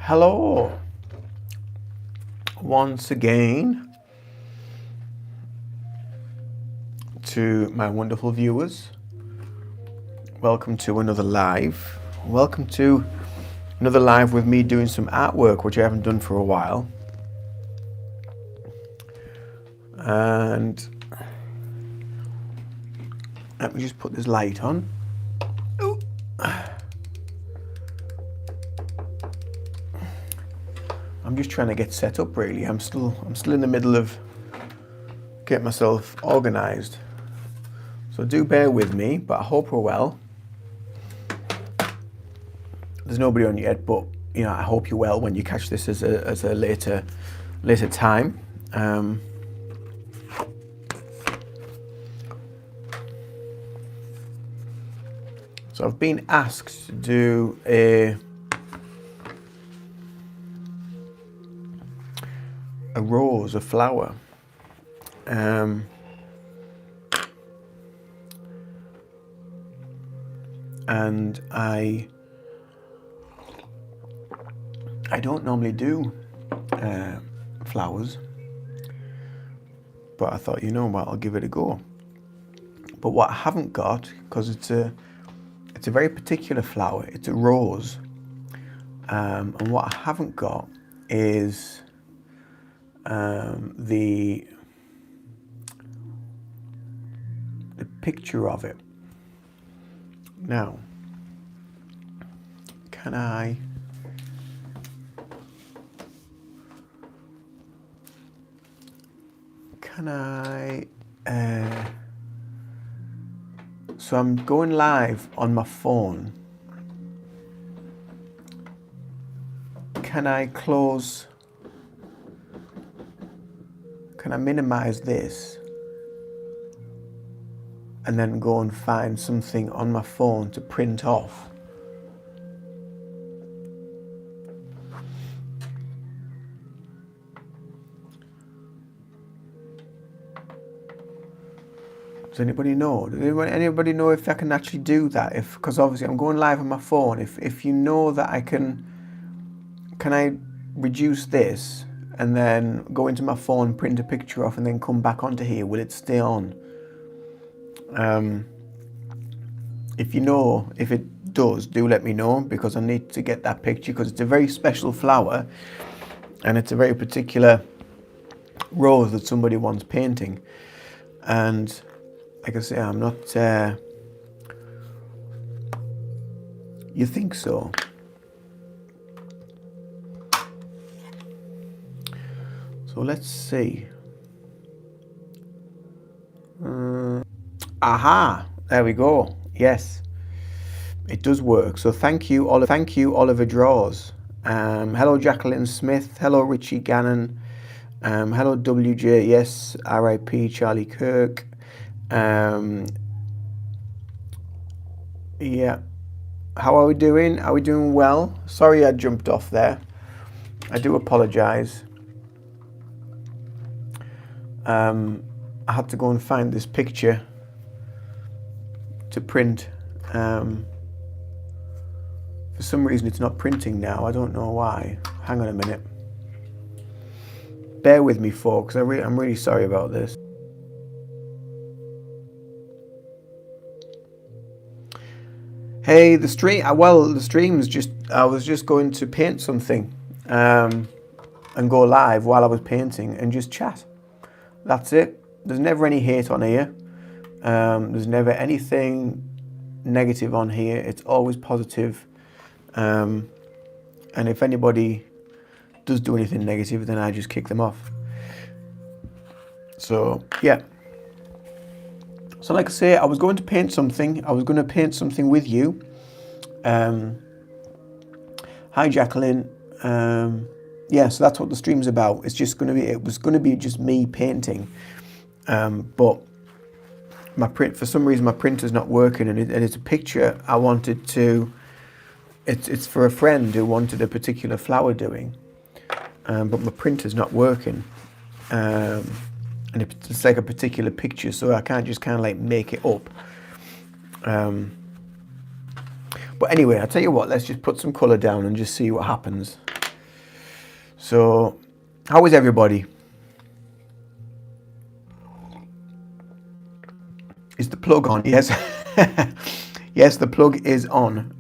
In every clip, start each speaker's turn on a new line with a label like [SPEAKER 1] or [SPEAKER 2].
[SPEAKER 1] Hello, once again, to my wonderful viewers. Welcome to another live. Welcome to another live with me doing some artwork, which I haven't done for a while. And let me just put this light on. Ooh. I'm just trying to get set up really. I'm still in the middle of getting myself organized. So do bear with me, but I hope we're well. There's nobody on yet, but I hope you're well when you catch this as a later time. So I've been asked to do a rose, a flower. And I don't normally do flowers, but I thought, what, I'll give it a go. But what I haven't got, because it's a very particular flower, it's a rose, and what I haven't got is the picture of it. Now, can I so I'm going live on my phone. Can I minimize this and then go and find something on my phone to print off? Does anybody know? Does anybody know if I can actually do that? Because obviously I'm going live on my phone. If you know that I can I reduce this and then go into my phone, print a picture off, and then come back onto here? Will it stay on? If you know, if it does, do let me know, because I need to get that picture, because it's a very special flower and it's a very particular rose that somebody wants painting. And like I say, I'm not, you think so? So let's see. Aha, there we go. Yes, it does work. So thank you, Oliver Draws. Hello, Jacqueline Smith. Hello, Richie Gannon. Hello, WJ. Yes, RIP Charlie Kirk. Yeah. How are we doing? Are we doing well? Sorry I jumped off there. I do apologize. I had to go and find this picture to print. For some reason it's not printing now. I don't know why. Hang on a minute. Bear with me, folks. I'm really sorry about this. Hey, the stream's just, I was just going to paint something and go live while I was painting and just chat. That's it. There's never any hate on here. There's never anything negative on here. It's always positive. And if anybody does do anything negative, then I just kick them off. So, yeah. So like I say, I was going to paint something. I was going to paint something with you. Hi, Jacqueline. Yeah, so that's what the stream's about. It was going to be just me painting. But my print, for some reason, my printer's not working, and it's a picture I wanted to. It's for a friend who wanted a particular flower doing, but my printer's not working. And it's like a particular picture, so I can't just kind of like make it up.
[SPEAKER 2] But anyway, I'll tell you what, let's just put some colour down and just see what happens.
[SPEAKER 1] So, how is everybody? Is the plug on? Yes. Yes, the plug is on.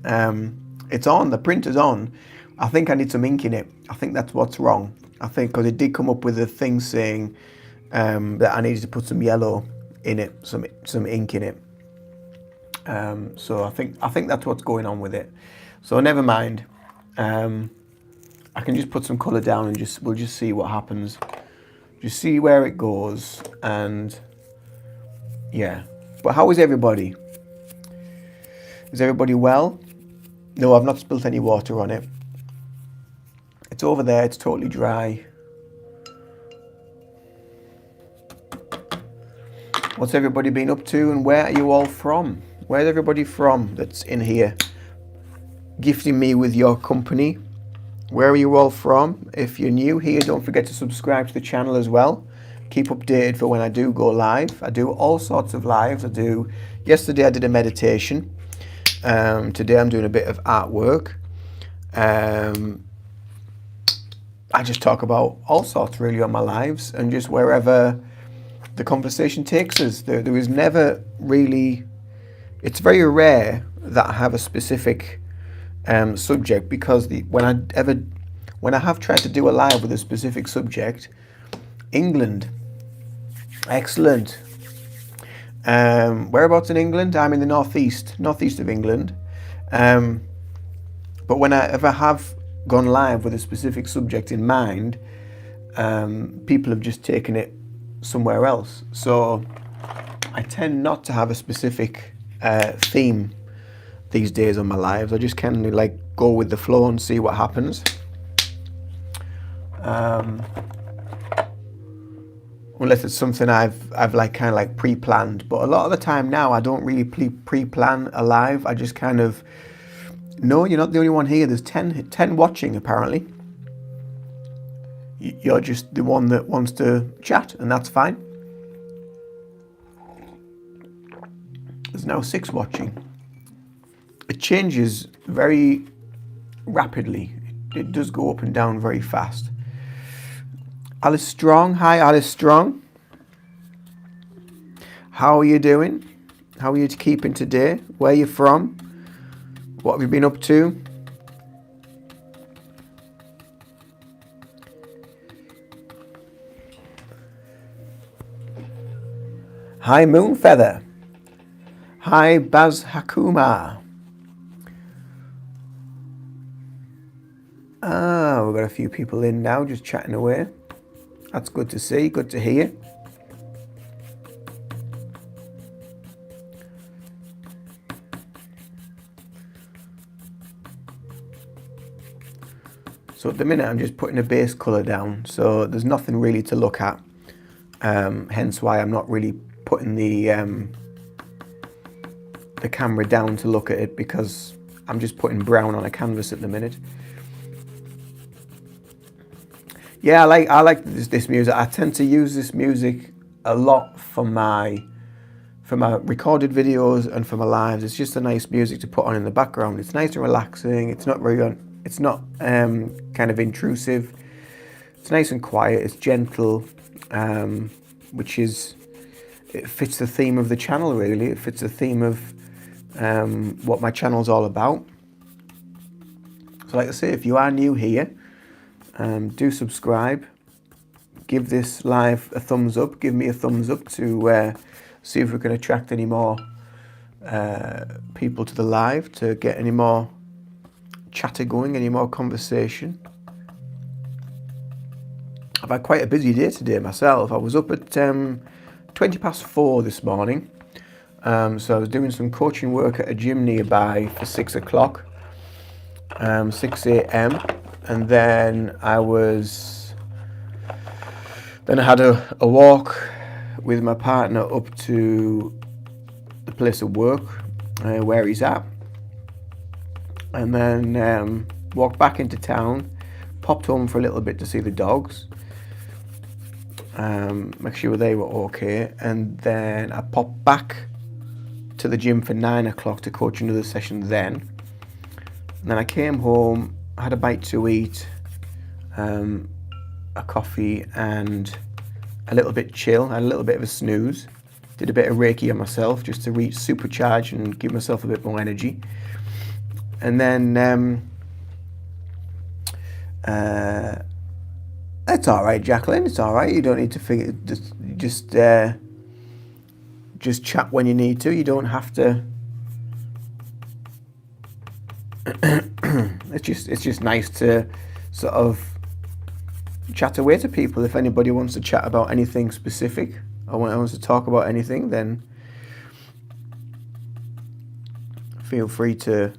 [SPEAKER 1] It's on, the printer's on. I think I need some ink in it. I think that's what's wrong. I think because it did come up with a thing saying that I needed to put some yellow in it, some ink in it. So I think that's what's going on with it. So never mind. I can just put some colour down and we'll just see what happens. Just see where it goes, and yeah. But how is everybody? Is everybody well? No, I've not spilt any water on it. It's over there, it's totally dry. What's everybody been up to, and where are you all from? Where's everybody from that's in here, gifting me with your company? Where are you all from? If you're new here, don't forget to subscribe to the channel as well. Keep updated for when I do go live. I do all sorts of lives. Yesterday I did a meditation. Today I'm doing a bit of artwork. I just talk about all sorts really on my lives, and just wherever the conversation takes us. There is never really, it's very rare that I have a specific subject, because when I have tried to do a live with a specific subject, England, excellent. Whereabouts in England? I'm in the northeast of England. But whenever I have gone live with a specific subject in mind, people have just taken it somewhere else. So I tend not to have a specific theme these days on my lives. I just kind of like go with the flow and see what happens. Unless it's something I've like kind of like pre-planned. But a lot of the time now I don't really pre-plan a live. I just kind of, no, you're not the only one here. There's 10 watching apparently. You're just the one that wants to chat, and that's fine. There's now 6 watching. It changes very rapidly. It does go up and down very fast. Alice Strong, hi Alice Strong. How are you doing? How are you keeping today? Where are you from? What have you been up to? Hi Moonfeather. Hi Baz Hakuma. We've got a few people in now, just chatting away. That's good to see, good to hear. So at the minute I'm just putting a base colour down, so there's nothing really to look at. Hence why I'm not really putting the camera down to look at it, because I'm just putting brown on a canvas at the minute. Yeah, I like this music. I tend to use this music a lot for my recorded videos and for my lives. It's just a nice music to put on in the background. It's nice and relaxing. It's not kind of intrusive. It's nice and quiet. It's gentle, it fits the theme of the channel really. It fits the theme of what my channel's all about. So like I say, if you are new here, do subscribe, give this live a thumbs up, give me a thumbs up to see if we can attract any more people to the live, to get any more chatter going, any more conversation. I've had quite a busy day today myself. I was up at 4:20 this morning, so I was doing some coaching work at a gym nearby for 6 o'clock, 6 a.m. And then I had a walk with my partner up to the place of work where he's at, and then walked back into town, popped home for a little bit to see the dogs, make sure they were okay, and then I popped back to the gym for 9 o'clock to coach another session then. And then I came home, had a bite to eat, a coffee and a little bit chill and a little bit of a snooze. Did a bit of Reiki on myself just to supercharge and give myself a bit more energy. And then it's all right, Jacqueline. It's all right. You don't need to figure. Just chat when you need to. You don't have to. It's just nice to sort of chat away to people. If anybody wants to chat about anything specific or wants to talk about anything, then feel free to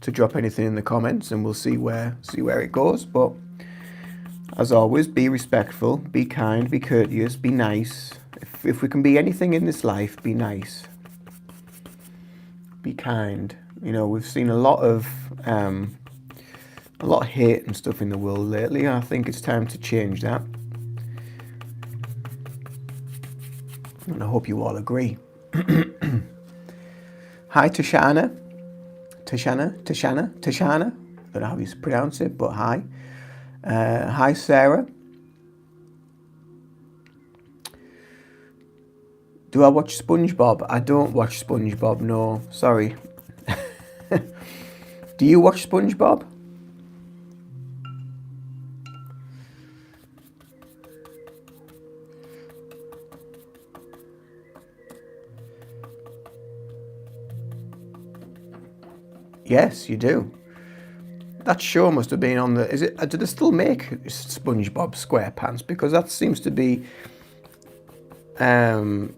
[SPEAKER 1] drop anything in the comments, and we'll see where it goes. But as always, be respectful, be kind, be courteous, be nice. If we can be anything in this life, be nice, be kind. You know, we've seen a lot of hate and stuff in the world lately, and I think it's time to change that. And I hope you all agree. Hi, Tashana. Don't know how you pronounce it, but hi. Hi, Sarah. Do I watch SpongeBob? I don't watch SpongeBob, no. Sorry. Do you watch SpongeBob? Yes, you do. That show must have been on the... Is it? Do they still make SpongeBob SquarePants? Because that seems to be... that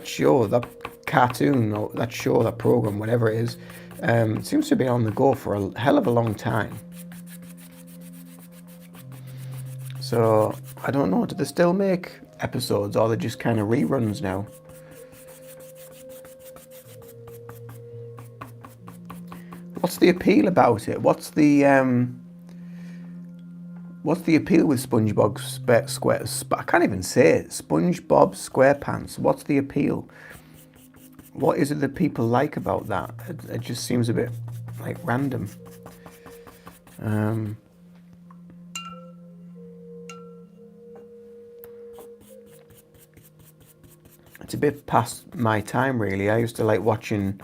[SPEAKER 1] show, that cartoon, or that show, that program, whatever it is, seems to have been on the go for a hell of a long time. So, I don't know. Do they still make episodes, or are they just kind of reruns now? What's the appeal about it? What's the appeal with SpongeBob I can't even say it. SpongeBob SquarePants. What's the appeal? What is it that people like about that? It just seems a bit like random. It's a bit past my time, really. I used to like watching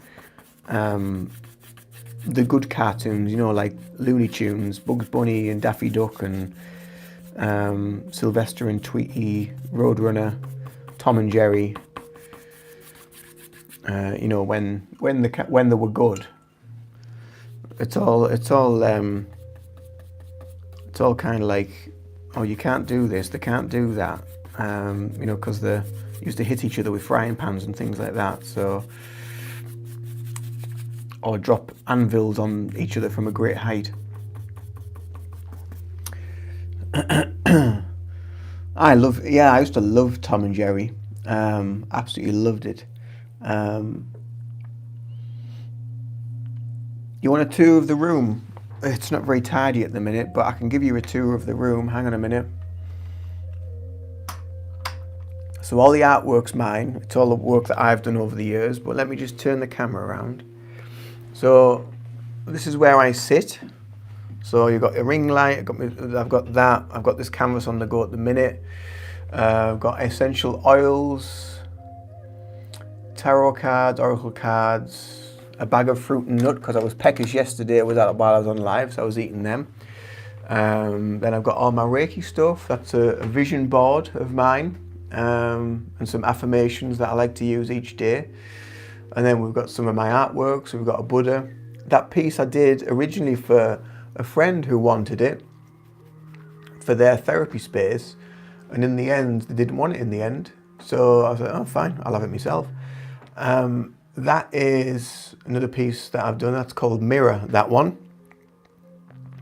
[SPEAKER 1] the good cartoons, you know, like Looney Tunes, Bugs Bunny and Daffy Duck and Sylvester and Tweety, Roadrunner, Tom and Jerry. You know, when they were good. It's all kind of like, oh, you can't do this, they can't do that. You know, because they used to hit each other with frying pans and things like that. So. Or drop anvils on each other from a great height. I used to love Tom and Jerry. Absolutely loved it. You want a tour of the room? It's not very tidy at the minute, but I can give you a tour of the room. Hang on a minute. So all the artwork's mine. It's all the work that I've done over the years, but let me just turn the camera around. So this is where I sit. So you've got a ring light, I've got that, I've got this canvas on the go at the minute. I've got essential oils, tarot cards, oracle cards, a bag of fruit and nut, because I was peckish yesterday while I was on live, so I was eating them. Then I've got all my Reiki stuff. That's a vision board of mine, and some affirmations that I like to use each day. And then we've got some of my artworks. We've got a Buddha. That piece I did originally for a friend who wanted it for their therapy space. And in the end, they didn't want it in the end. So I was like, oh, fine, I'll have it myself. That is another piece that I've done. That's called Mirror, that one.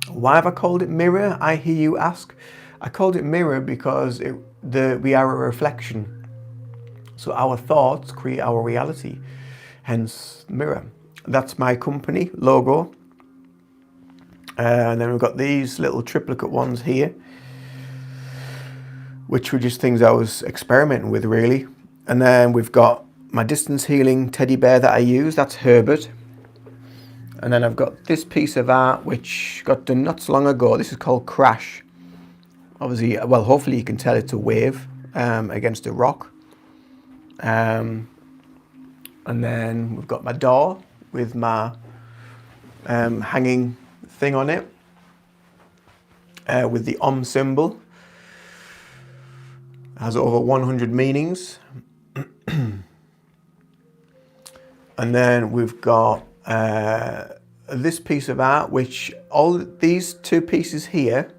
[SPEAKER 1] Why have I called it Mirror, I hear you ask? I called it Mirror because we are a reflection. So our thoughts create our reality. Hence, Mirror. That's my company logo. And then we've got these little triplicate ones here, which were just things I was experimenting with, really. And then we've got my distance healing teddy bear that I use. That's Herbert. And then I've got this piece of art, which got done not so long ago. This is called Crash. Obviously, well, hopefully you can tell it's a wave against a rock. And then we've got my door with my hanging thing on it with the Om symbol. It has over 100 meanings. And then we've got this piece of art, which all these two pieces here,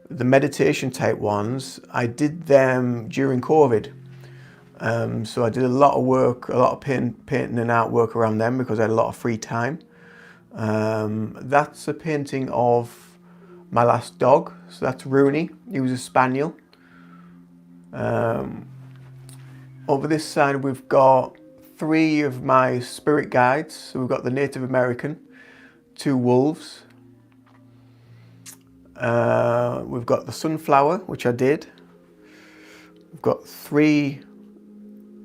[SPEAKER 1] the meditation type ones, I did them during COVID. So I did a lot of work, a lot of painting and artwork around them because I had a lot of free time. That's a painting of my last dog. So that's Rooney. He was a spaniel. Over this side we've got 3 of my spirit guides. So we've got the Native American, 2 wolves. We've got the sunflower, which I did. We've got 3,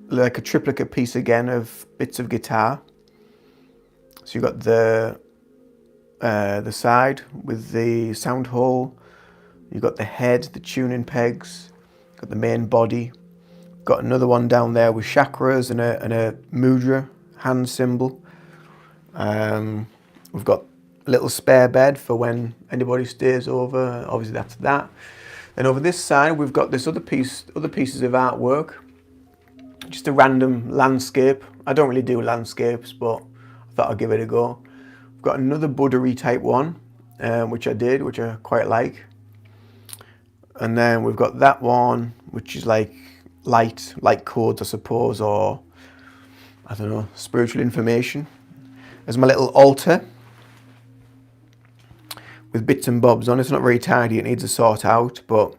[SPEAKER 1] like a triplicate piece again of bits of guitar. So you've got the side with the sound hole. You've got the head, the tuning pegs. Got the main body. Got another one down there with chakras and a mudra hand symbol. We've got a little spare bed for when anybody stays over. Obviously that's that. Then over this side we've got this other pieces of artwork. Just a random landscape. I don't really do landscapes, but I thought I'd give it a go. We've got another Buddha-y type one, which I did, which I quite like. And then we've got that one, which is like light codes, I suppose, or I don't know, spiritual information. There's my little altar with bits and bobs on. It's not very tidy, it needs a sort out, but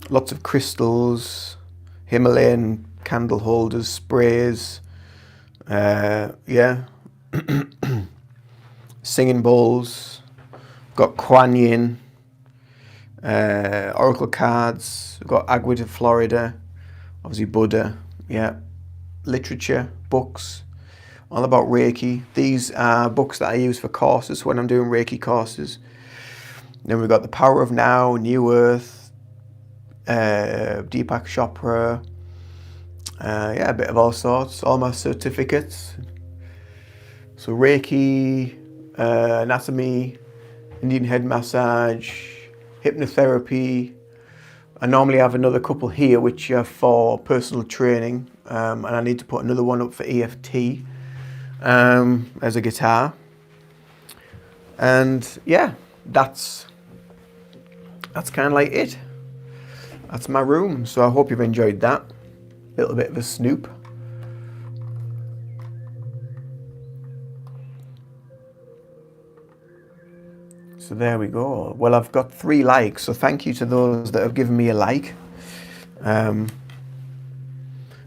[SPEAKER 1] lots of crystals, Himalayan candle holders, sprays, yeah, singing bowls, got Kuan Yin, oracle cards, we've got Agua de Florida, obviously Buddha, yeah, literature, books, all about Reiki. These are books that I use for courses when I'm doing Reiki courses. Then we've got The Power of Now, New Earth, Deepak Chopra, yeah, a bit of all sorts, all my certificates. So Reiki, anatomy, Indian head massage, hypnotherapy. I normally have another couple here which are for personal training, and I need to put another one up for EFT as a guitar. And yeah, that's kind of like it. That's my room. So I hope you've enjoyed that. Little bit of a snoop. So there we go. Well, I've got 3 likes, so thank you to those that have given me a like.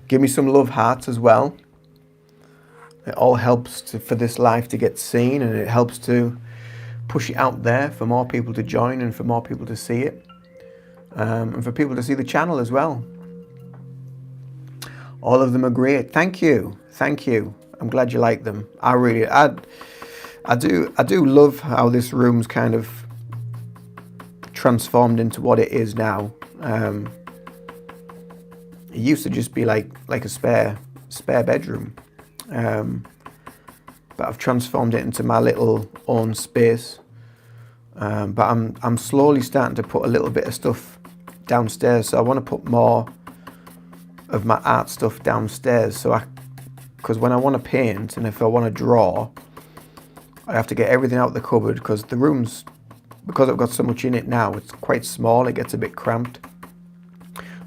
[SPEAKER 1] Give me some love hearts as well. It all helps for this live to get seen, and it helps to push it out there for more people to join and for more people to see it, and for people to see the channel as well. All of them are great. Thank you. I'm glad you like them. I do love how this room's kind of transformed into what it is now. It used to just be like a spare bedroom, but I've transformed it into my little own space. But I'm slowly starting to put a little bit of stuff downstairs. So I want to put more of my art stuff downstairs. Because when I want to paint and if I want to draw, I have to get everything out of the cupboard because the room's, because I've got so much in it now, it's quite small, it gets a bit cramped.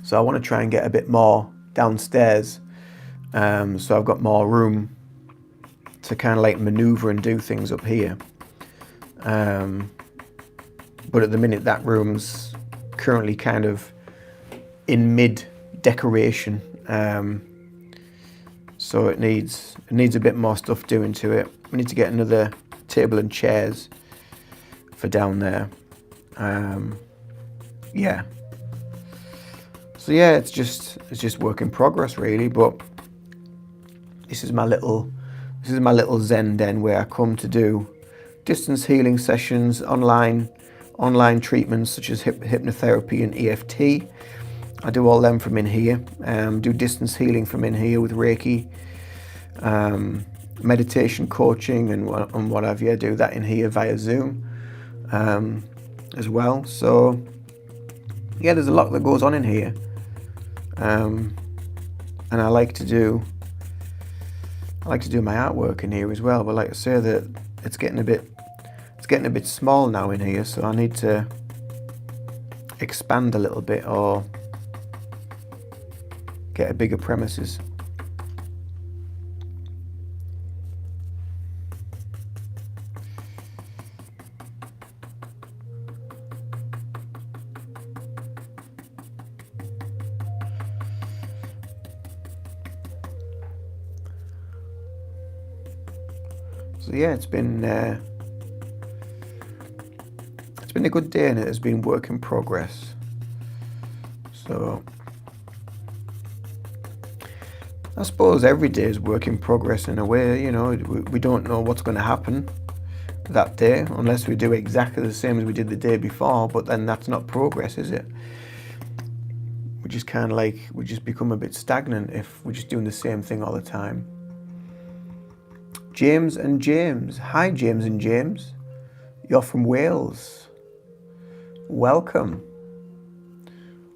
[SPEAKER 1] So I want to try and get a bit more downstairs, so I've got more room to kind of like maneuver and do things up here. But at the minute that room's currently kind of in mid decoration, so it needs a bit more stuff doing to it. We need to get another table and chairs for down there. Yeah. So yeah, it's just work in progress really. But this is my little Zen den where I come to do distance healing sessions, online online treatments such as hypnotherapy and EFT. I do all them from in here. Do distance healing from in here with Reiki, meditation coaching and what have you. I do that in here via Zoom as well. So yeah, there's a lot that goes on in here, and I like to do my artwork in here as well. But like I say, that it's getting a bit small now in here, so I need to expand a little bit or get a bigger premises. So yeah, it's been a good day, and it has been work in progress. So I suppose every day is work in progress in a way. You know, we don't know what's going to happen that day unless we do exactly the same as we did the day before, but then that's not progress, is it? We just kind of we just become a bit stagnant if we're just doing the same thing all the time. James and James. Hi, James and James. You're from Wales. Welcome.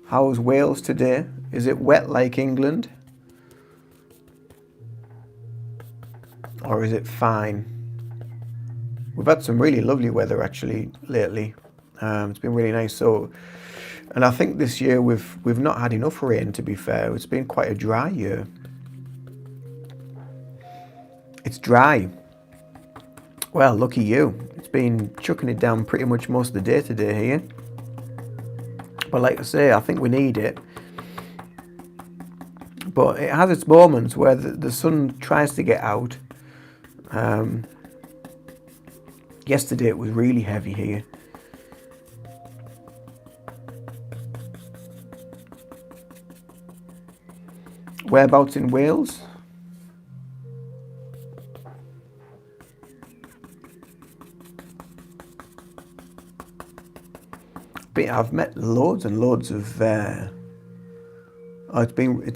[SPEAKER 1] How's Wales today? Is it wet like England? Or is it fine? We've had some really lovely weather actually lately. It's been really nice. And I think this year we've not had enough rain, to be fair. It's been quite a dry year. It's dry. Well, lucky you. It's been chucking it down pretty much most of the day today here. But like I say, I think we need it. But it has its moments where the sun tries to get out. Yesterday it was really heavy here. Whereabouts in Wales? But I've met loads and loads of. It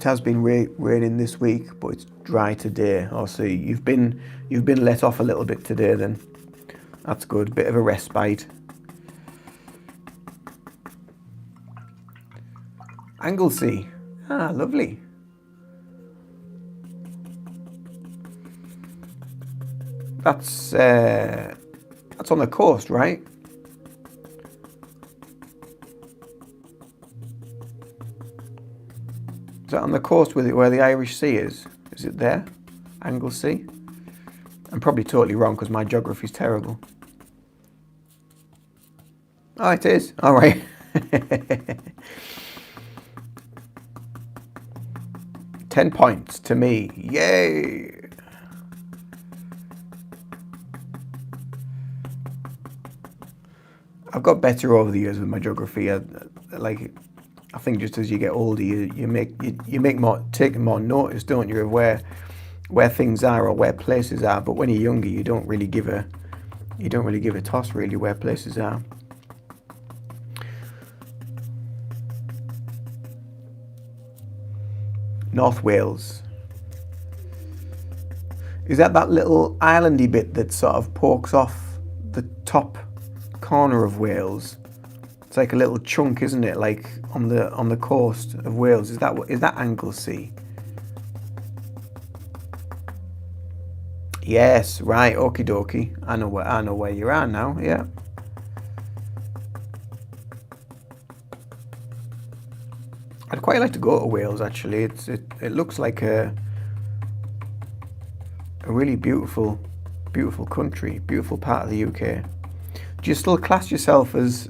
[SPEAKER 1] has been raining this week, but it's dry today. Oh, so you've been let off a little bit today then. That's good. Bit of a respite. Anglesey. Ah, lovely. That's on the coast, right? Is that on the coast where the Irish Sea is? Is it there? Anglesey? I'm probably totally wrong because my geography's terrible. Oh, it is. All right. $10 points to me. Yay! I've got better over the years with my geography. I think just as you get older, you take more notice, don't you, of where things are or where places are. But when you're younger, you don't really give a toss really where places are. North Wales. Is that little islandy bit that sort of pokes off the top corner of Wales? It's like a little chunk, isn't it? Like on the coast of Wales. Is that Anglesey? Yes, right. Okie dokie. I know where you are now. Yeah. I'd quite like to go to Wales actually. It looks like a really beautiful country, beautiful part of the UK. Do you still class yourself as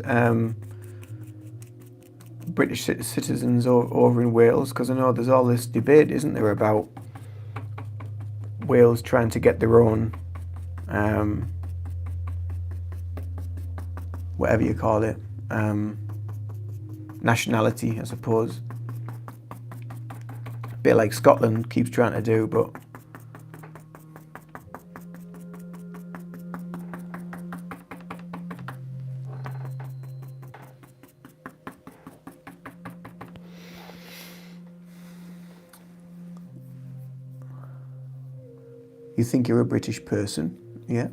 [SPEAKER 1] British citizens over in Wales? Because I know there's all this debate, isn't there, about Wales trying to get their own, whatever you call it, nationality, I suppose. A bit like Scotland keeps trying to do, but You think you're a British person. Yeah.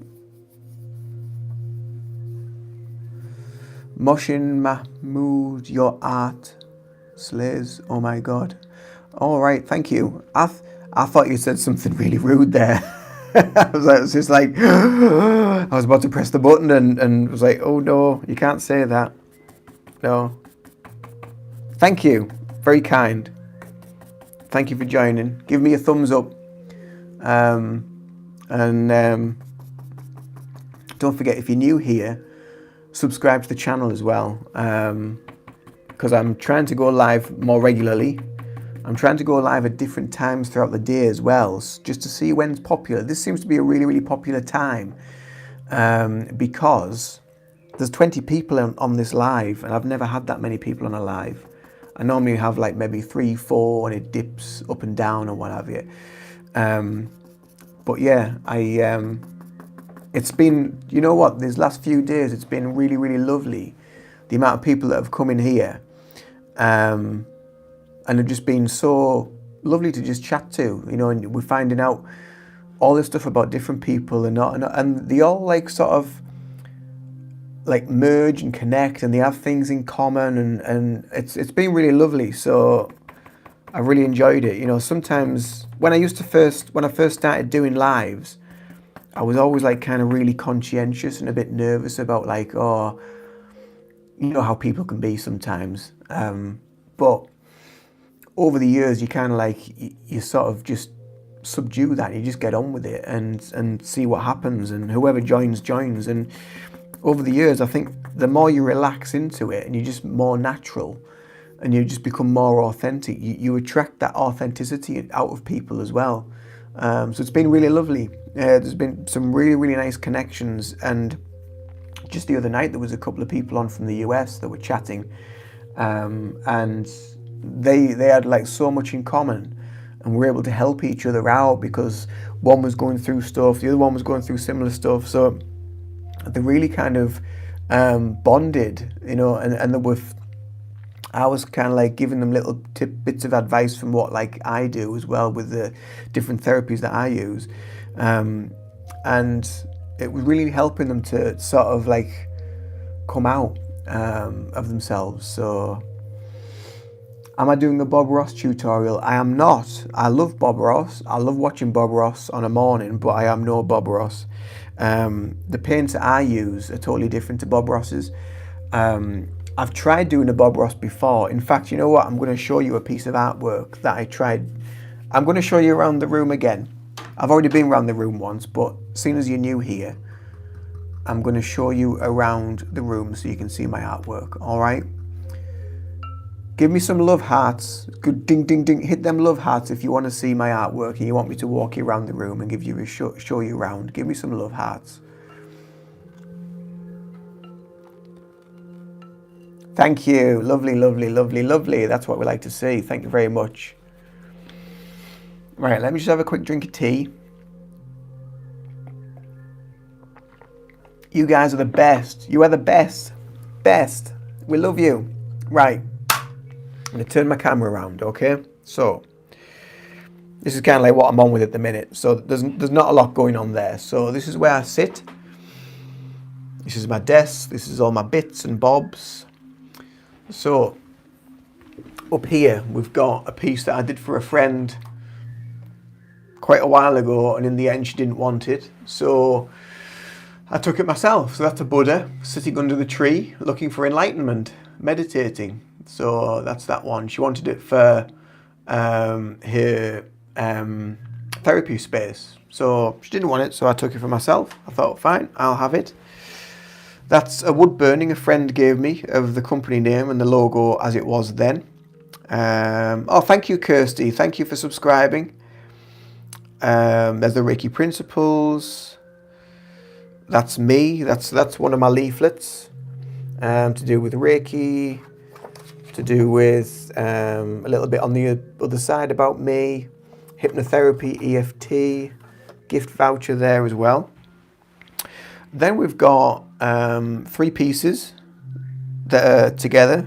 [SPEAKER 1] Moshin Mahmood, your art slays. Oh my God. All right, thank you. I thought you said something really rude there. I was just like, I was about to press the button and was like, oh no, you can't say that. No. Thank you. Very kind. Thank you for joining. Give me a thumbs up. And don't forget, if you're new here, subscribe to the channel as well. Because I'm trying to go live more regularly. I'm trying to go live at different times throughout the day as well, just to see when's popular. This seems to be a really, really popular time because there's 20 people on this live, and I've never had that many people on a live. I normally have like maybe 3, 4, and it dips up and down or what have you. But yeah, it's been, you know what, these last few days, it's been really, really lovely. The amount of people that have come in here. And have just been so lovely to just chat to, you know, and we're finding out all this stuff about different people and they all like sort of like merge and connect, and they have things in common, and it's been really lovely. So I really enjoyed it. You know, sometimes when I first started doing lives, I was always like kind of really conscientious and a bit nervous about like, oh, you know how people can be sometimes. But over the years, you kind of like, you sort of just subdue that. You just get on with it and see what happens, and whoever joins. And over the years, I think the more you relax into it and you're just more natural and you just become more authentic, you attract that authenticity out of people as well. So it's been really lovely. There's been some really, really nice connections, and just the other night there was a couple of people on from the US that were chatting, and they had like so much in common, and we're able to help each other out because one was going through stuff, the other one was going through similar stuff. So they really kind of bonded, you know, and I was kind of like giving them little bits of advice from what like I do as well with the different therapies that I use, and it was really helping them to sort of like come out of themselves. So am I doing a Bob Ross tutorial? I am not. I love Bob Ross. I love watching Bob Ross on a morning, but I am no Bob Ross. The paints that I use are totally different to Bob Ross's. I've tried doing a Bob Ross before. In fact, you know what? I'm going to show you a piece of artwork that I tried. I'm going to show you around the room again. I've already been around the room once, but seeing as you're new here, I'm going to show you around the room so you can see my artwork. All right? Give me some love hearts. Good, ding, ding, ding. Hit them love hearts if you want to see my artwork and you want me to walk you around the room and give you a show you around. Give me some love hearts. Thank you. Lovely, lovely, lovely, lovely. That's what we like to see. Thank you very much. Right, let me just have a quick drink of tea. You guys are the best. You are the best. Best. We love you. Right. I'm going to turn my camera around, okay? So, this is kind of like what I'm on with at the minute. So, there's not a lot going on there. So, this is where I sit. This is my desk. This is all my bits and bobs. So, up here, we've got a piece that I did for a friend quite a while ago, and in the end, she didn't want it. So, I took it myself. So, that's a Buddha sitting under the tree, looking for enlightenment, meditating. So that's that one. She wanted it for her therapy space. So she didn't want it, so I took it for myself. I thought, fine, I'll have it. That's a wood burning a friend gave me of the company name and the logo as it was then. Oh, thank you, Kirsty. Thank you for subscribing. There's the Reiki Principles. That's me. That's one of my leaflets to do with Reiki. To do with a little bit on the other side about me, hypnotherapy, EFT, gift voucher there as well. Then we've got 3 pieces that are together.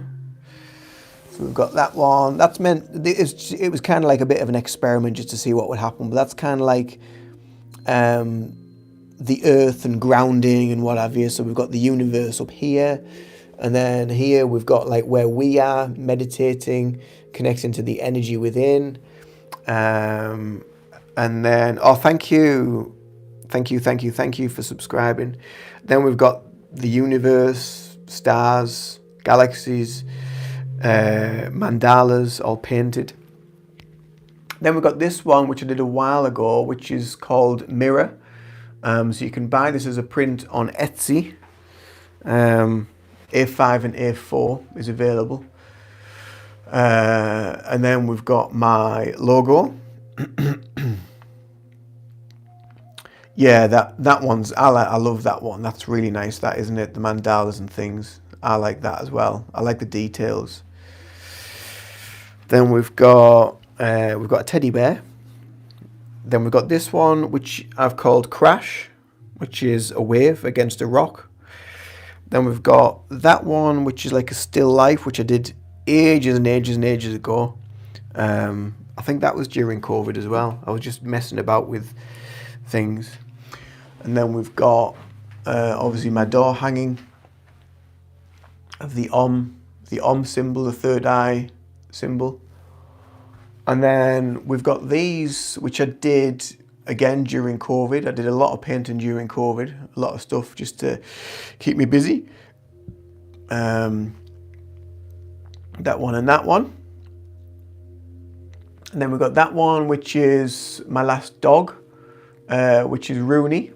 [SPEAKER 1] So we've got that one. That's meant, it was kind of like a bit of an experiment just to see what would happen, but that's kind of like the earth and grounding and what have you. So we've got the universe up here, and then here we've got like where we are meditating, connecting to the energy within. And then, oh, thank you for subscribing. Then we've got the universe, stars, galaxies, mandalas all painted. Then we've got this one, which I did a while ago, which is called Mirror. So you can buy this as a print on Etsy. A5 and A4 is available. And then we've got my logo. Yeah, that one's, I love that one. That's really nice, that, isn't it? The mandalas and things. I like that as well. I like the details. Then we've got a teddy bear. Then we've got this one, which I've called Crash, which is a wave against a rock. Then we've got that one, which is like a still life, which I did ages and ages and ages ago. I think that was during COVID as well. I was just messing about with things. And then we've got obviously my door hanging of the Om symbol, the third eye symbol. And then we've got these, which I did again during COVID. I did a lot of painting during COVID, a lot of stuff just to keep me busy. That one and that one. And then we've got that one, which is my last dog, which is Rooney.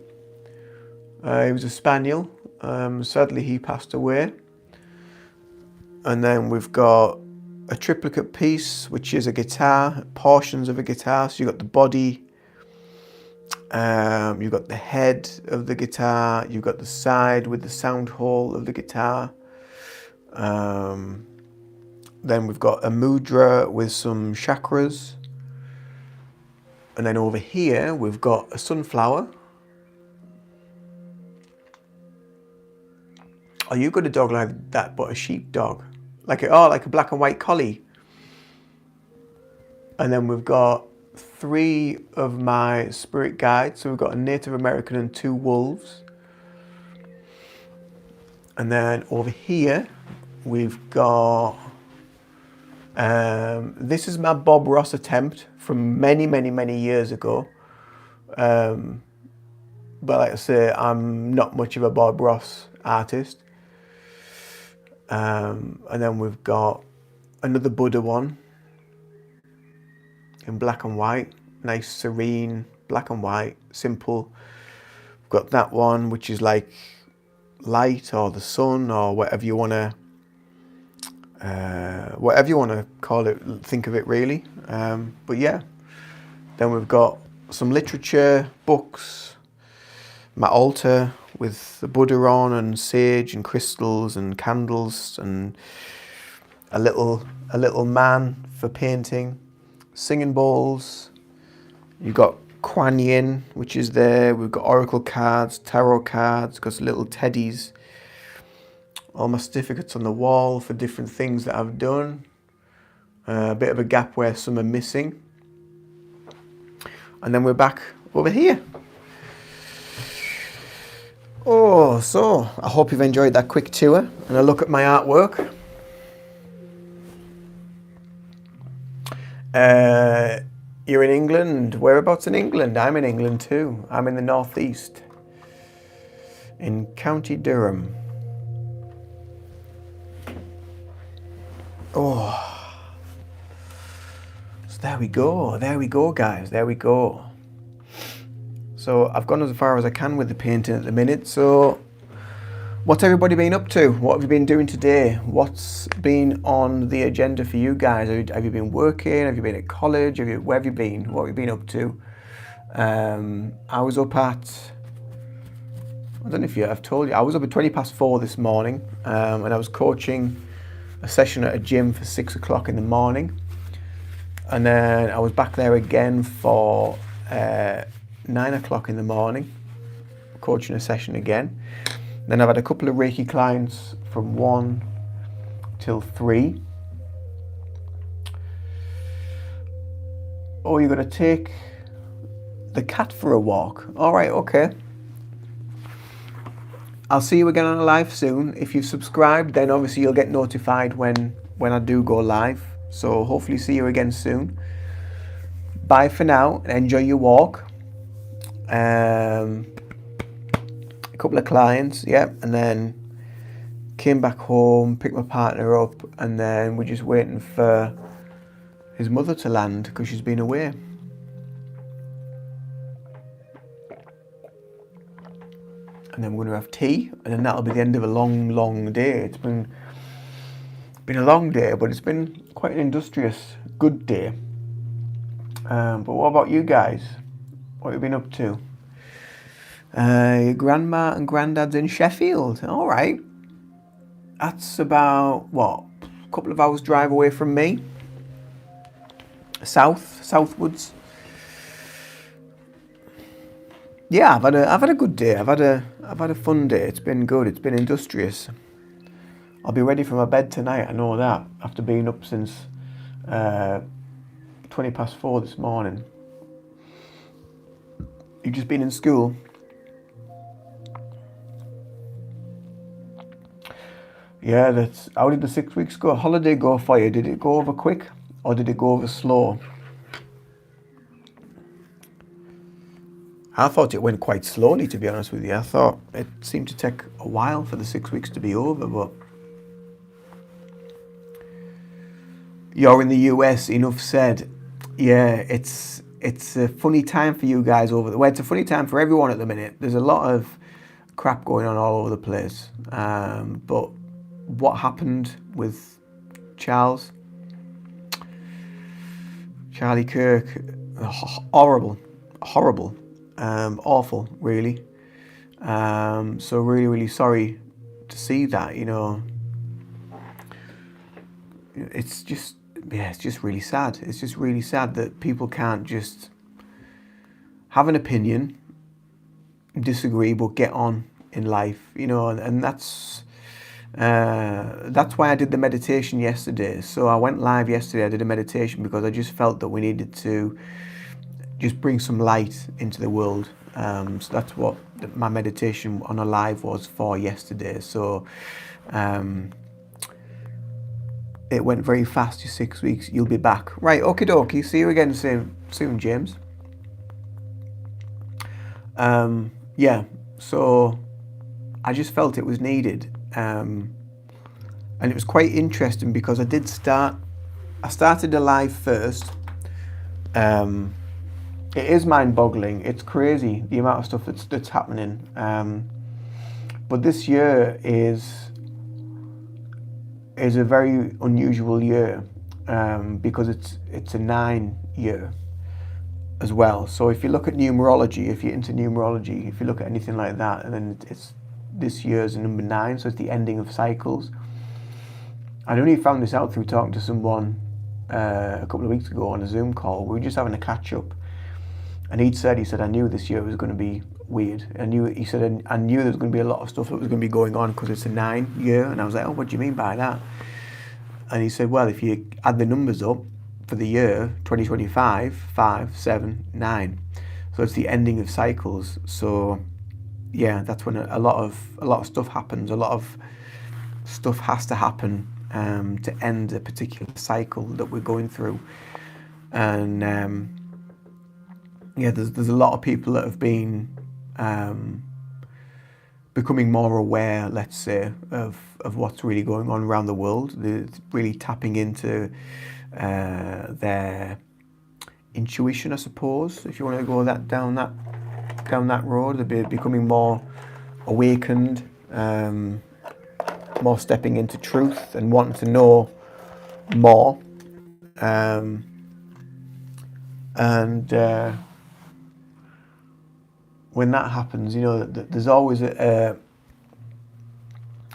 [SPEAKER 1] He was a spaniel. Sadly, he passed away. And then we've got a triplicate piece, which is a guitar, portions of a guitar. So you've got the body, you've got the head of the guitar, you've got the side with the sound hole of the guitar. Then we've got a mudra with some chakras. And then over here, we've got a sunflower. Oh, you've got a dog like that, but a sheep dog. Like a black and white collie. And then we've got 3 of my spirit guides. So we've got a Native American and 2 wolves. And then over here, we've got, this is my Bob Ross attempt from many, many, many years ago. But like I say, I'm not much of a Bob Ross artist. And then we've got another Buddha one in black and white, nice, serene, black and white, simple. We've got that one, which is like light or the sun or whatever you want to call it, think of it really. But yeah, then we've got some literature, books, my altar with the Buddha on and sage and crystals and candles and a little man for painting, singing bowls. You've got Kuan Yin, which is there. We've got oracle cards, tarot cards, got little teddies. All my certificates on the wall for different things that I've done. A bit of a gap where some are missing. And then we're back over here. Oh, so I hope you've enjoyed that quick tour and a look at my artwork. You're in England. Whereabouts in England? I'm in England too. I'm in the northeast, in County Durham. Oh, so there we go, guys, there we go. So I've gone as far as I can with the painting at the minute. So what's everybody been up to? What have you been doing today? What's been on the agenda for you guys? Have you been working? Have you been at college? Where have you been? What have you been up to? I was up at, I don't know if I've told you, I was up at 4:20 this morning, and I was coaching a session at a gym for 6 o'clock in the morning. And then I was back there again for 9 o'clock in the morning, coaching a session again. Then I've had a couple of Reiki clients from 1 till 3. Oh, you're going to take the cat for a walk. All right, okay. I'll see you again on a live soon. If you've subscribed, then obviously you'll get notified when I do go live. So hopefully see you again soon. Bye for now and enjoy your walk. A couple of clients, and then came back home, picked my partner up, and then we're just waiting for his mother to land because she's been away. And then we're going to have tea, and then that'll be the end of a long day. It's been a long day, but it's been quite an industrious, good day. But what about you guys? What have you been up to? Your grandma and granddad's in Sheffield. All right. That's about, a couple of hours drive away from me. Southwards. Yeah, I've had a good day. I've had a fun day. It's been good. It's been industrious. I'll be ready for my bed tonight. I know that, after being up since 4:20 this morning. You've just been in school. Yeah, how did the 6 weeks holiday go for you? Did it go over quick or did it go over slow? I thought it went quite slowly, to be honest with you. I thought it seemed to take a while for the 6 weeks to be over, but you're in the US, enough said. Yeah, it's a funny time for you guys over there. Well, it's a funny time for everyone at the minute. There's a lot of crap going on all over the place. But what happened with Charlie Kirk, horrible, awful, really. So really sorry to see that, It's just really sad. It's just really sad that people can't just have an opinion, disagree, but get on in life, and that's why I did the meditation yesterday. So I went live yesterday, I did a meditation because I just felt that we needed to just bring some light into the world. So that's what my meditation on a live was for yesterday. So it went very fast, your 6 weeks. You'll be back. Right, okie dokie. See you again soon, James. So I just felt it was needed. And it was quite interesting because I started a live first. It is mind-boggling. It's crazy, the amount of stuff that's happening. But this year is a very unusual year because it's a 9 year as well. So if you look at numerology, if you're into numerology, if you look at anything like that, and then this year's number 9, so it's the ending of cycles. I only found this out through talking to someone a couple of weeks ago on a Zoom call. We were just having a catch up, and he said I knew this year was going to be weird. I knew there was going to be a lot of stuff that was going to be going on because it's a 9 year, and I was like, oh, what do you mean by that? And he said, well, if you add the numbers up for the year 2025, 5, 7, 9, so it's the ending of cycles. So yeah, that's when a lot of stuff happens. A lot of stuff has to happen to end a particular cycle that we're going through. And there's a lot of people that have been becoming more aware, let's say, of what's really going on around the world. They're really tapping into their intuition, I suppose, if you want to go down that road. They're becoming more awakened, more stepping into truth and wanting to know more. When that happens, there's always a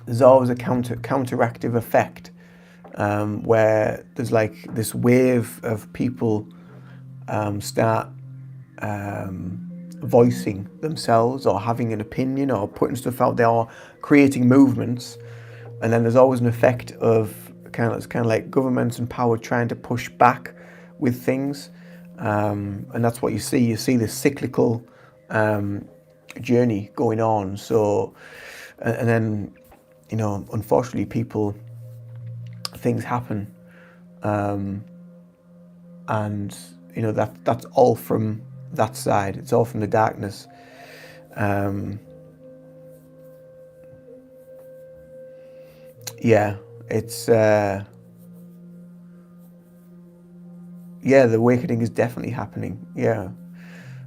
[SPEAKER 1] counteractive effect, where there's like this wave of people start voicing themselves or having an opinion or putting stuff out there or creating movements, and then there's always an effect of kind of like governments and power trying to push back with things. And that's what you see. You see this cyclical journey going on. So, and then, you know, unfortunately, things happen, and you know that's all from that side. It's all from the darkness. Yeah, it's yeah, the awakening is definitely happening. Yeah,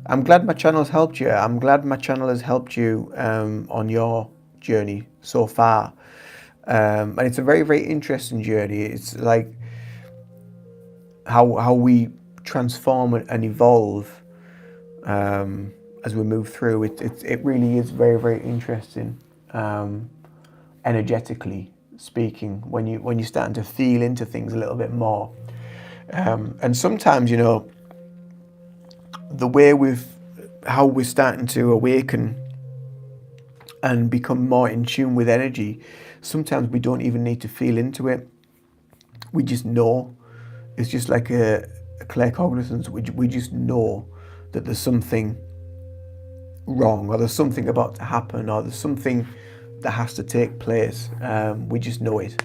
[SPEAKER 1] I'm glad my channel has helped you. I'm glad my channel has helped you on your journey so far. And it's a very, very interesting journey. It's like how we transform and evolve as we move through. It really is very, very interesting, energetically speaking, when you're starting to feel into things a little bit more. And sometimes, you know, the way how we're starting to awaken and become more in tune with energy, sometimes we don't even need to feel into it. We just know. It's just like a claircognizance. We just know that there's something wrong, or there's something about to happen, or there's something that has to take place. We just know it.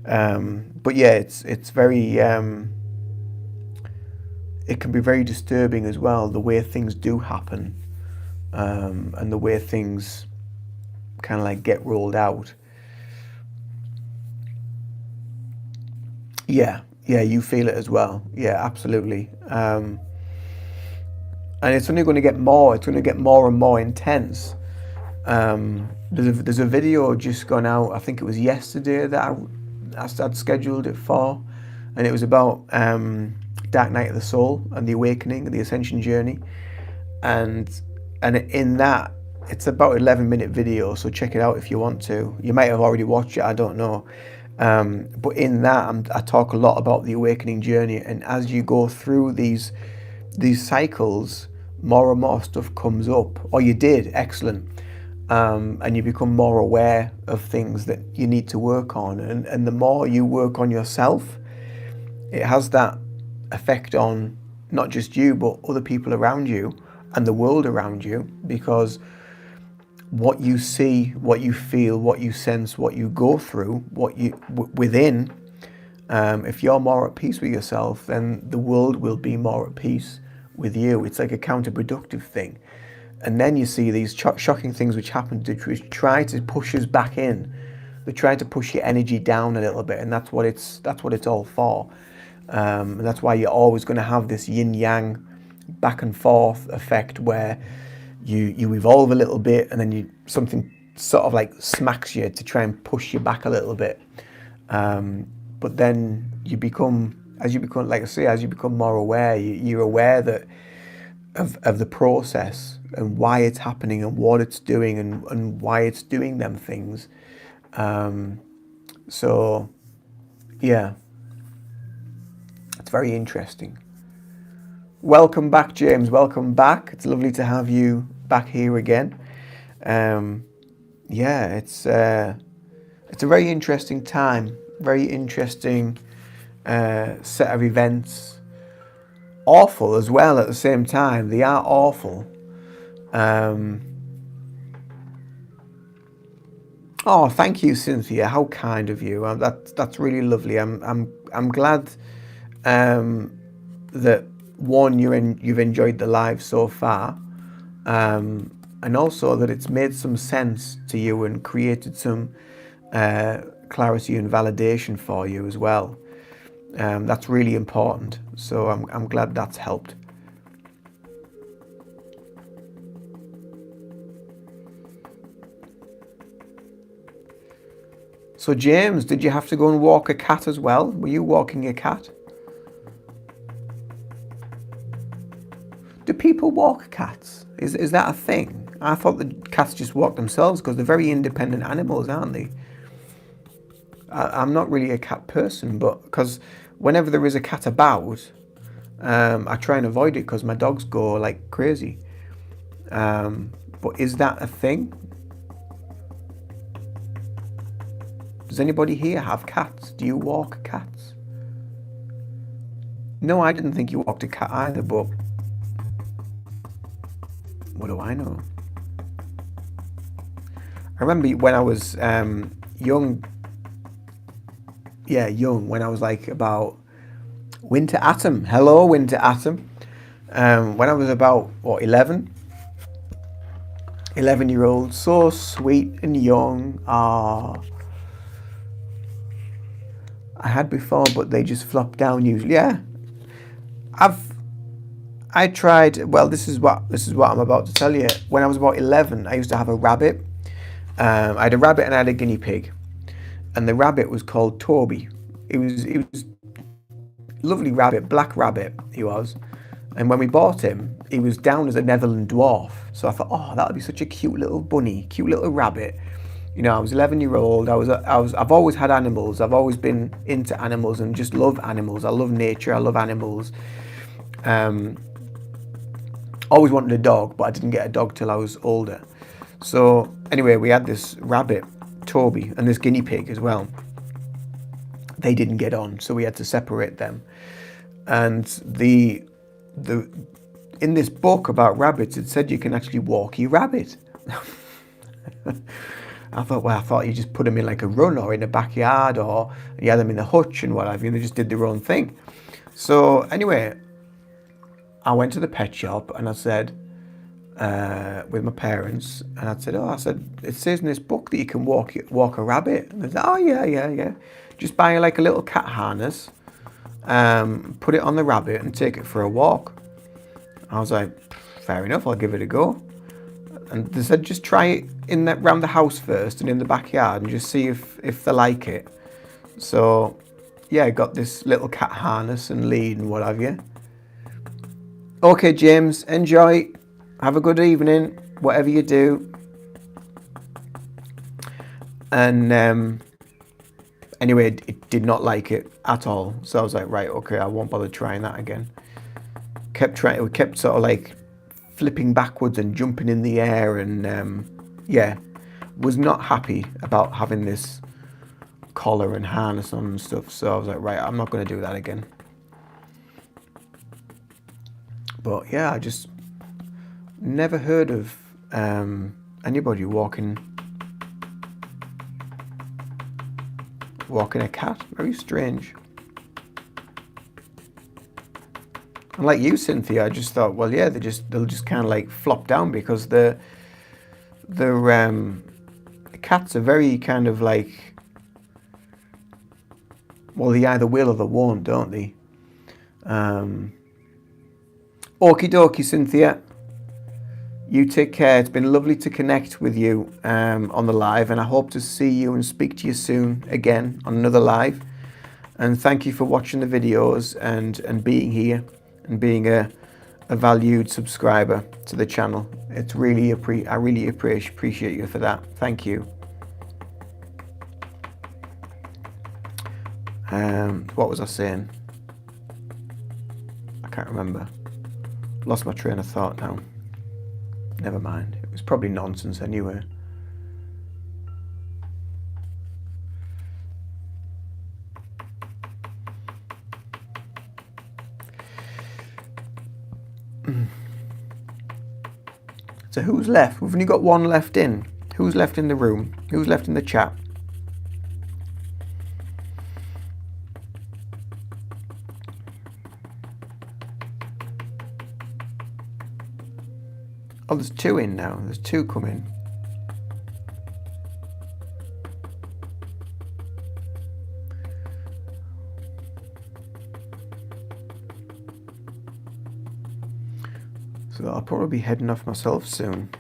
[SPEAKER 1] But yeah, it's very it can be very disturbing as well, the way things do happen, and the way things kind of like get rolled out. Yeah, you feel it as well. Yeah, absolutely. And it's only going to get more. It's going to get more and more intense. There's a video just gone out. I think it was yesterday that I'd scheduled it for, and it was about Dark Night of the Soul and the awakening, the ascension journey, and in that, it's about 11-minute video. So check it out if you want to. You might have already watched it. I don't know. But in that, I talk a lot about the awakening journey, and as you go through these cycles, more and more stuff comes up. Or you did, excellent, and you become more aware of things that you need to work on, and the more you work on yourself, it has that effect on not just you but other people around you and the world around you, because what you see, what you feel, what you sense, what you go through, what you within, if you're more at peace with yourself, then the world will be more at peace with you. It's like a counterproductive thing. And then you see these shocking things which happen, which try to push us back in. They try to push your energy down a little bit, and that's what it's all for. And that's why you're always going to have this yin yang back and forth effect, where you evolve a little bit, and then something sort of like smacks you to try and push you back a little bit. But then as you become more aware, you're aware that of the process and why it's happening and what it's doing and why it's doing them things. So yeah, it's very interesting. Welcome back, James. Welcome back. It's lovely to have you back here again. Yeah, it's a very interesting time. Very interesting set of events. Awful as well at the same time. They are awful. Oh, thank you, Cynthia. How kind of you. That's really lovely. I'm glad that one, you've enjoyed the live so far, and also that it's made some sense to you and created some clarity and validation for you as well. That's really important. So I'm glad that's helped. So James, did you have to go and walk a cat as well? Were you walking a cat? Do people walk cats? Is that a thing? I thought the cats just walk themselves, because they're very independent animals, aren't they? I'm not really a cat person, but because whenever there is a cat about, I try and avoid it because my dogs go like crazy. But is that a thing? Does anybody here have cats? Do you walk cats? No, I didn't think you walked a cat either, but what do I know? I remember when I was young, when I was like about Winter Atom. Hello, Winter Atom. When I was about, 11-year-old, so sweet and young. I had before, but they just flop down usually. Yeah, I tried. Well, this is what I'm about to tell you. When I was about 11, I used to have a rabbit. I had a rabbit and I had a guinea pig, and the rabbit was called Toby. He was lovely rabbit, black rabbit he was. And when we bought him, he was down as a Netherland dwarf. So I thought, oh, that would be such a cute little bunny, cute little rabbit. You know, I was 11-year-old. I've always had animals. I've always been into animals and just love animals. I love nature. I love animals. Always wanted a dog, but I didn't get a dog till I was older. So anyway, we had this rabbit, Toby, and this guinea pig as well. They didn't get on, so we had to separate them. And in this book about rabbits, it said you can actually walk your rabbit. I thought you just put them in like a run or in a backyard, or you had them in a hutch and what have you, and they just did their own thing. So anyway, I went to the pet shop and I said, with my parents, and I said, it says in this book that you can walk a rabbit. And they said, oh yeah. Just buy like a little cat harness, put it on the rabbit and take it for a walk. I was like, fair enough, I'll give it a go. And they said, just try it around the house first and in the backyard and just see if they like it. So yeah, I got this little cat harness and lead and what have you. Okay, James, enjoy. Have a good evening, whatever you do. And anyway, it did not like it at all. So I was like, right, okay, I won't bother trying that again. We kept sort of like flipping backwards and jumping in the air, and was not happy about having this collar and harness on and stuff. So I was like, right, I'm not going to do that again. But yeah, I just never heard of anybody walking a cat. Very strange. And like you, Cynthia, I just thought, well, yeah, they'll just kind of like flop down because the cats are very kind of like, well, they either will or they won't, don't they? Okie dokie, Cynthia. You take care. It's been lovely to connect with you on the live, and I hope to see you and speak to you soon again on another live. And thank you for watching the videos and being here and being a valued subscriber to the channel. It's really I really appreciate you for that. Thank you. What was I saying? I can't remember. Lost my train of thought now. Never mind. It was probably nonsense anyway. So who's left? We've only got one left in. Who's left in the room? Who's left in the chat? Oh, there's two in now. There's two coming. So I'll probably be heading off myself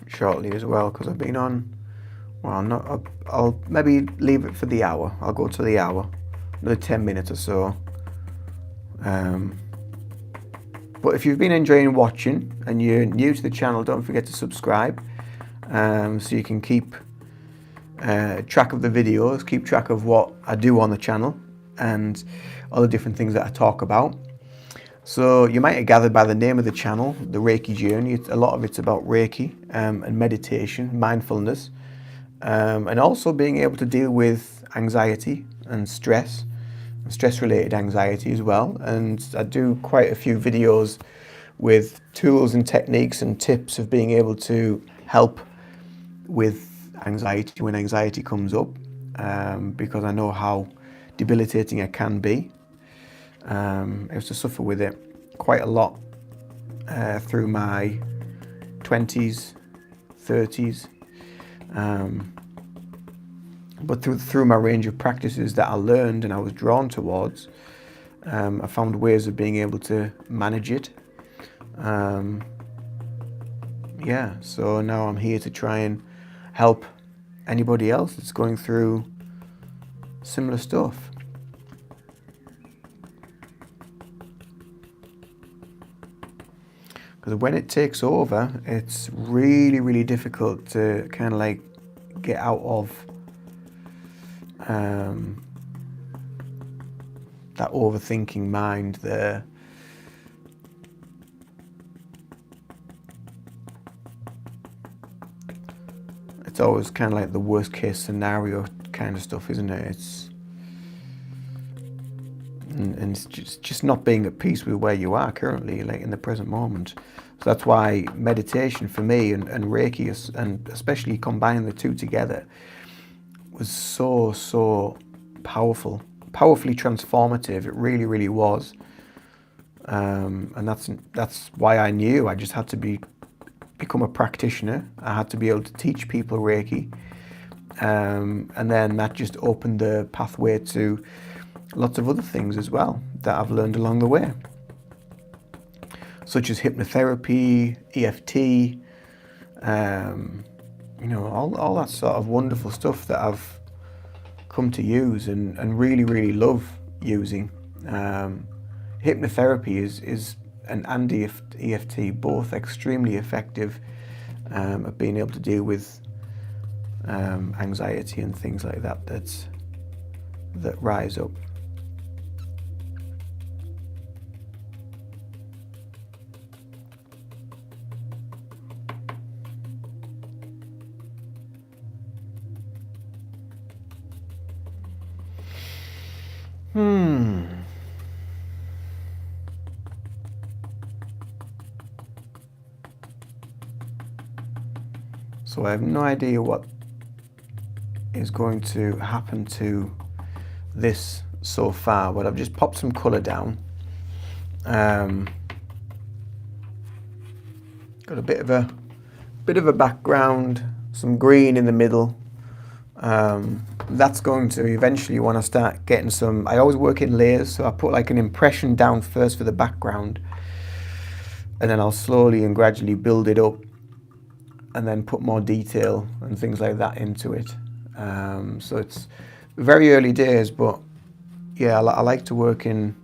[SPEAKER 1] shortly as well, because I've been on. Well, I'll maybe leave it for the hour. I'll go to the hour, another 10 minutes or so. But if you've been enjoying watching and you're new to the channel, don't forget to subscribe, so you can keep track of the videos, keep track of what I do on the channel and all the different things that I talk about. So you might have gathered by the name of the channel, The Reiki Journey. A lot of it's about Reiki and meditation, mindfulness, and also being able to deal with anxiety and stress stress-related anxiety as well, and I do quite a few videos with tools and techniques and tips of being able to help with anxiety when anxiety comes up, because I know how debilitating it can be. I used to suffer with it quite a lot through my 20s, 30s, but through my range of practices that I learned and I was drawn towards, I found ways of being able to manage it. Yeah, so now I'm here to try and help anybody else that's going through similar stuff. Because when it takes over, it's really, really difficult to kind of like get out of that overthinking mind there. It's always kind of like the worst case scenario kind of stuff, isn't it? And it's just not being at peace with where you are currently, like in the present moment. So that's why meditation for me and Reiki, and especially combining the two together, was so powerfully transformative. It really, really was. And that's why I knew I just had to become a practitioner. I had to be able to teach people Reiki. And then that just opened the pathway to lots of other things as well that I've learned along the way, such as hypnotherapy, EFT, all that sort of wonderful stuff that I've come to use and really, really love using. Hypnotherapy is and EFT, both extremely effective at being able to deal with anxiety and things like that that rise up. So I have no idea what is going to happen to this so far, but I've just popped some colour down. Got a bit of a background, some green in the middle. That's going to eventually, when I start getting some, I always work in layers, so I put like an impression down first for the background, and then I'll slowly and gradually build it up, and then put more detail and things like that into it. So it's very early days, but yeah, I like to work in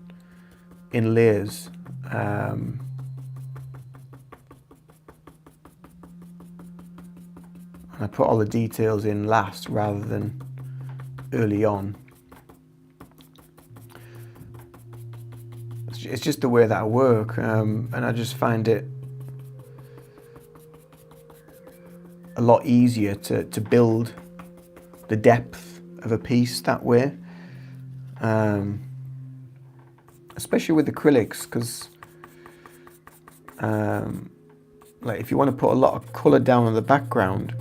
[SPEAKER 1] layers. And I put all the details in last rather than early on. It's just the way that I work, and I just find it a lot easier to build the depth of a piece that way, especially with acrylics, because like if you want to put a lot of colour down on the background,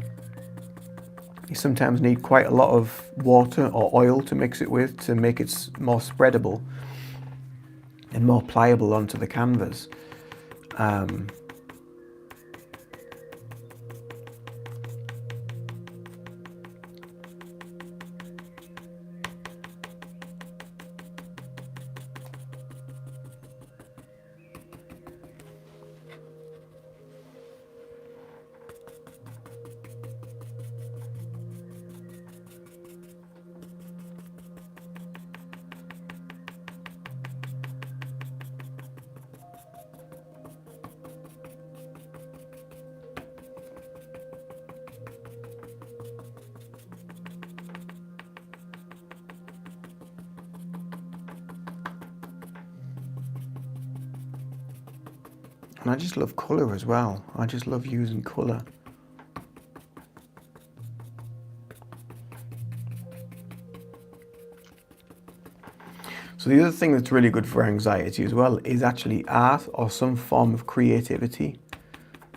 [SPEAKER 1] you sometimes need quite a lot of water or oil to mix it with to make it more spreadable and more pliable onto the canvas. And I just love colour as well. I just love using colour. So the other thing that's really good for anxiety as well is actually art or some form of creativity,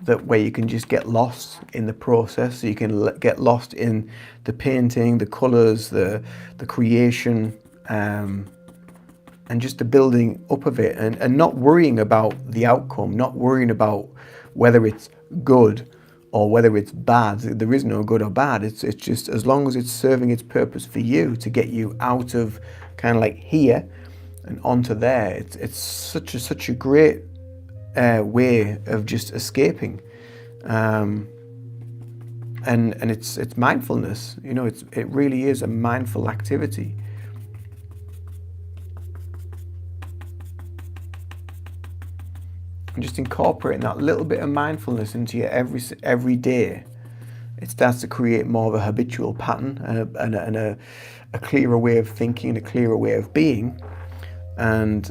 [SPEAKER 1] that where you can just get lost in the process. So you can get lost in the painting, the colours, the creation, and just the building up of it, and not worrying about the outcome, not worrying about whether it's good or whether it's bad. There is no good or bad. It's just, as long as it's serving its purpose for you to get you out of kind of like here and onto there. It's such a great way of just escaping, and it's mindfulness. You know, it really is a mindful activity. And just incorporating that little bit of mindfulness into your every day, it starts to create more of a habitual pattern and a clearer way of thinking and a clearer way of being. And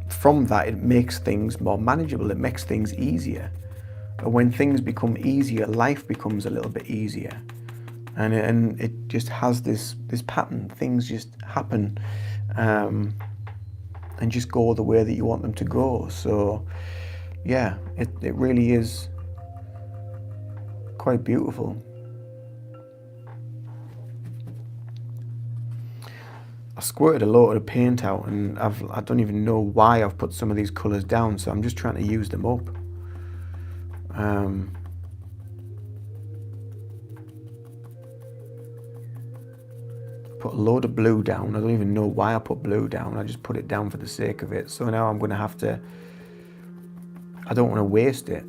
[SPEAKER 1] from that, it makes things more manageable. It makes things easier. And when things become easier, life becomes a little bit easier. And it just has this pattern. Things just happen, and just go the way that you want them to go. So yeah, it really is quite beautiful. I squirted a lot of paint out, and I don't even know why I've put some of these colours down, so I'm just trying to use them up. Put a load of blue down. I don't even know why I put blue down. I just put it down for the sake of it. So now I'm going to have to, I don't want to waste it.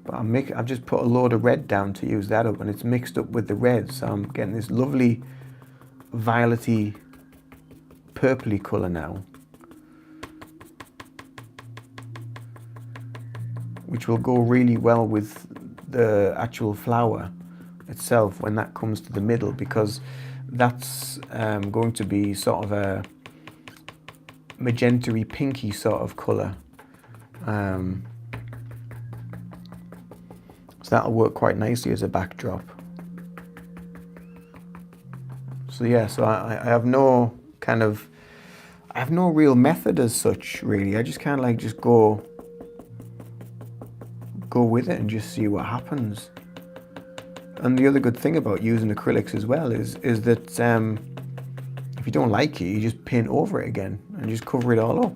[SPEAKER 1] But I've just put a load of red down to use that up, and it's mixed up with the red, so I'm getting this lovely violety, purpley colour now, which will go really well with the actual flower itself when that comes to the middle, because that's going to be sort of a magenta-y, pinky sort of colour. So that'll work quite nicely as a backdrop. So yeah, so I have no kind of, I have no real method as such, really. I just kind of like just go with it and just see what happens. And the other good thing about using acrylics as well is that if you don't like it, you just paint over it again and just cover it all up.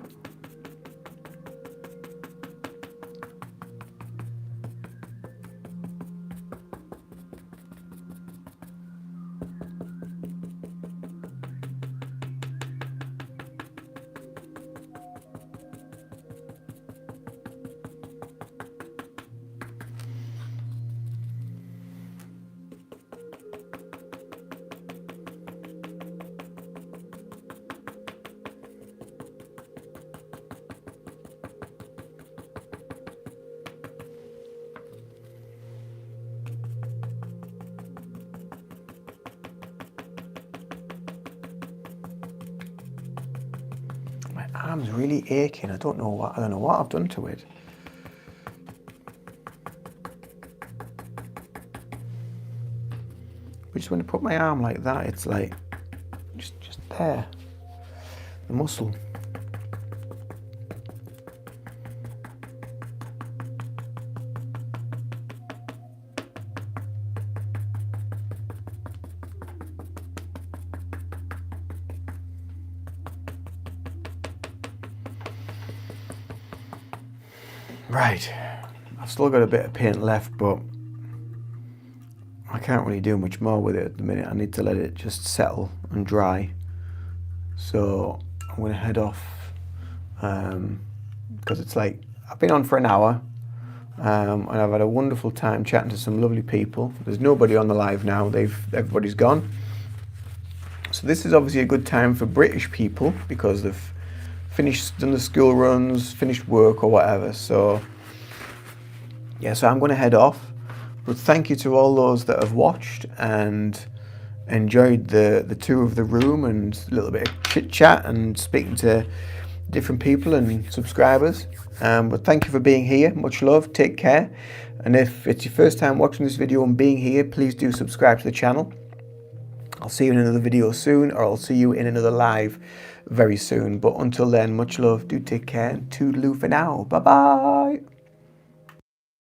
[SPEAKER 1] My arm's really aching. I don't know what I've done to it. But just when I put my arm like that, it's like just there, the muscle. Right, I've still got a bit of paint left, but I can't really do much more with it at the minute. I need to let it just settle and dry. So I'm going to head off, because it's like, I've been on for an hour, and I've had a wonderful time chatting to some lovely people. There's nobody on the live now, everybody's gone. So this is obviously a good time for British people, because they've done the school runs, finished work or whatever. So yeah, so I'm going to head off. But thank you to all those that have watched and enjoyed the tour of the room and a little bit of chit chat and speaking to different people and subscribers. But thank you for being here. Much love. Take care. And if it's your first time watching this video and being here, please do subscribe to the channel. I'll see you in another video soon, or I'll see you in another live very soon. But until then, much love. Do take care. Toodaloo for now. Bye bye.